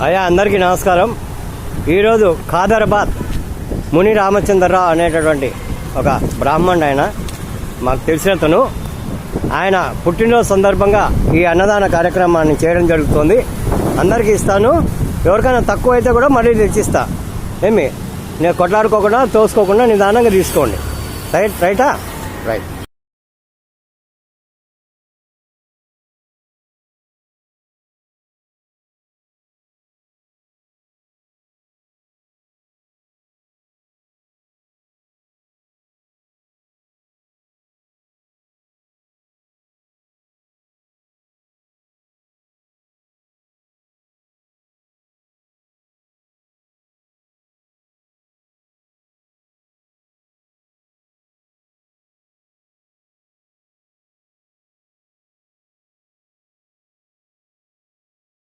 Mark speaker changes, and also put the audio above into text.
Speaker 1: అయ్యా అందరికీ నమస్కారం. ఈరోజు ఖాదరాబాద్ ముని రామచంద్రరావు అనేటటువంటి ఒక బ్రాహ్మణుడు, ఆయన మాకు తెలిసినతను. ఆయన పుట్టినరోజు సందర్భంగా ఈ అన్నదాన కార్యక్రమాన్ని చేయడం జరుగుతుంది. అందరికీ ఇస్తాను. ఎవరికైనా తక్కువ అయితే కూడా మళ్ళీ తెచ్చిస్తా. నేను కొట్లాడుకోకుండా తోసుకోకుండా నిదానంగా తీసుకోండి. రైటా? రైట్.